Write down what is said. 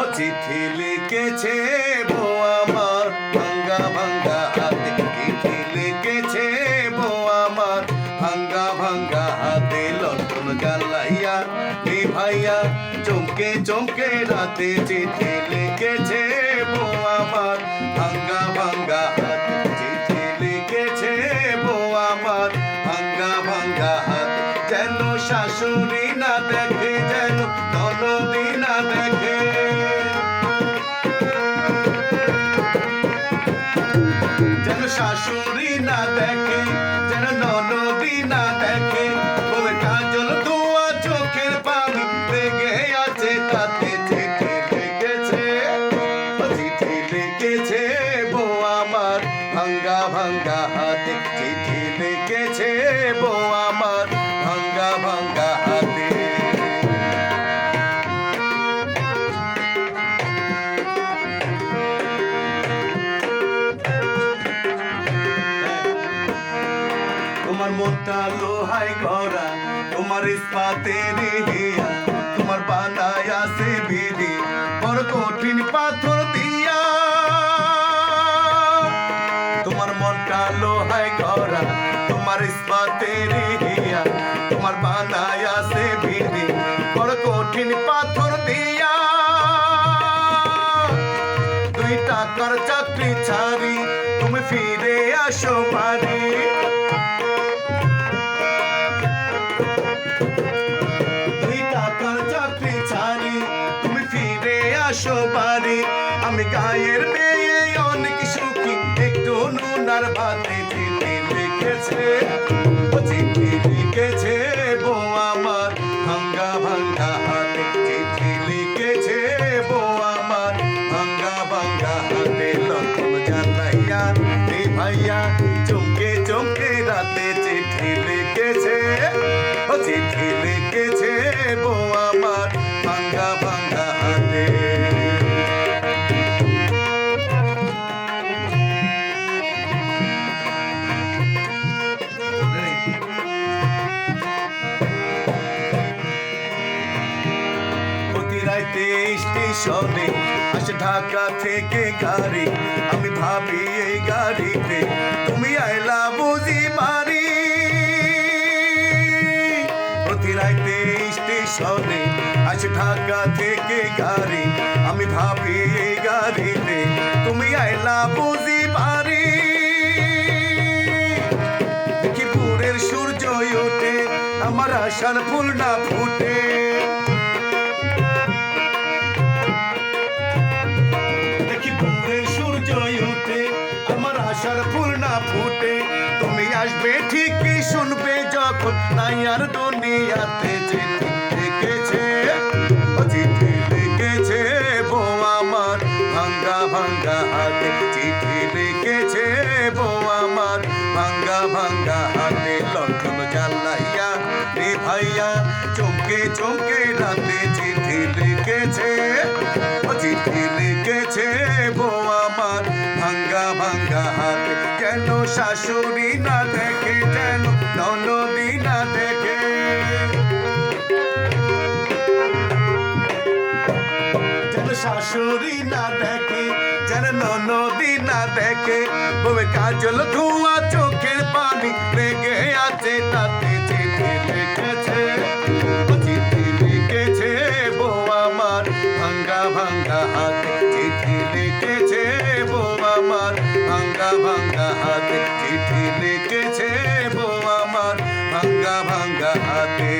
ও চিঠি লিখেছে বউ আমার ভাঙ্গা ভাঙ্গা হাতে, চিঠি লিখেছে বউ আমার ভাঙ্গা ভাঙ্গা হাতে, লণ্ঠন জ্বালাইয়া নিভাইয়া চমকে চমকে রাতে, চিঠি লিখেছে বউ আমার ভাঙ্গা ভাঙ্গা হাতে, চিঠি লিখেছে বউ আমার ভাঙ্গা ভাঙ্গা হাতে, যেন শাশুড়ি না দেখে, যেন ননদি না দেখে, যেন শাশুড়ি না দেখে, যেন ননদি না দেখে, বউয়ের কাজল ধোয়া চোখের পানি লেগে আছে তাতে, চিঠি লিখেছে, চিঠি লিখেছে বউ আমার ভাঙ্গা ভাঙ্গা হাতে, চিঠি লিখেছে বউ আমার ভাঙ্গা ভাঙ্গা হাতে। তোমার মনটা লোহায় গড়া, তোমার ইস্পাতের হিয়া, তোমার বানায় আছে বিধি বড় কঠিন পাথর দিয়া, তোমার মনটা লোহায় গড়া, তোমার ইস্পাতের হিয়া, তোমার বানায় আছে বিধি বড় কঠিন পাথর দিয়া, 2 টাকার চাকরি ছাড়ি তুমি ফিরে আসো বাড়ি, 2 টাকার চাকরি ছাড়ি তুমি ফিরে আসো বাড়ি, আমি গায়ের মেয়ে অনেক সুখী একটু নুনার ভাতে, চিঠি লিখেছে, চিঠি লিখেছে বউ আমার ভাঙ্গা ভাঙ্গা হাতে, চিঠি লিখেছে বউ আমার ভাঙ্গা ভাঙ্গা হাতে, লণ্ঠন জ্বালাইয়া নিভাইয়া চমকে চমকে রাতে, চিঠি লিখেছে, চিঠি লিখেছে বউ আমার ভাঙ্গা ভাঙ্গা হাতে। প্রতি রাতে স্টেশনে আসে ঢাকা থেকে গাড়ি, আমি ভাবি এই গাড়িতে তুমি আইলা বুঝি বাড়ি, প্রতি রাতে স্টেশনে আসে ঢাকা থেকে গাড়ি, আমি ভাবি এই গাড়িতে তুমি আইলা বুঝি বাড়ি, দেখি পুরের সূর্য ওঠে আমার আশার ফুল না ফুটে, দেখি পুরের সূর্য ওঠে আমার আশার ফুল না ফুটে, তুমি আসবে ঠিকই শুনবে যখন নাই আর দুনিয়াতে, চিঠি লিখেছে, চিঠি লিখেছে বউ আমার ভাঙ্গা ভাঙ্গা হাতে, চিঠি লিখেছে বউ আমার ভাঙ্গা ভাঙ্গা হাতে, লণ্ঠন জ্বালাইয়া নিভাইয়া চমকে চমকে রাতে, চিঠি লিখেছে, চিঠি লিখেছে বউ আমার ভাঙ্গা ভাঙ্গা হাতে, যেন শাশুড়ি না দেখে, যেন ননদি না দেখে, যেন শাশুড়ি না দেখে, যেন ননদি না দেখে, বউয়ের কাজল ধোয়া চোখের পানি লেগে আছে তাতে, চিঠি লিখেছে, চিঠি লিখেছে বউ আমার ভাঙ্গা ভাঙ্গা হাতে, চিঠি লিখেছে বউ আমার ভাঙ্গা ভাঙ্গা হাতে, চিঠি লিখেছে বউ আমার ভাঙ্গা ভাঙ্গা হাতে।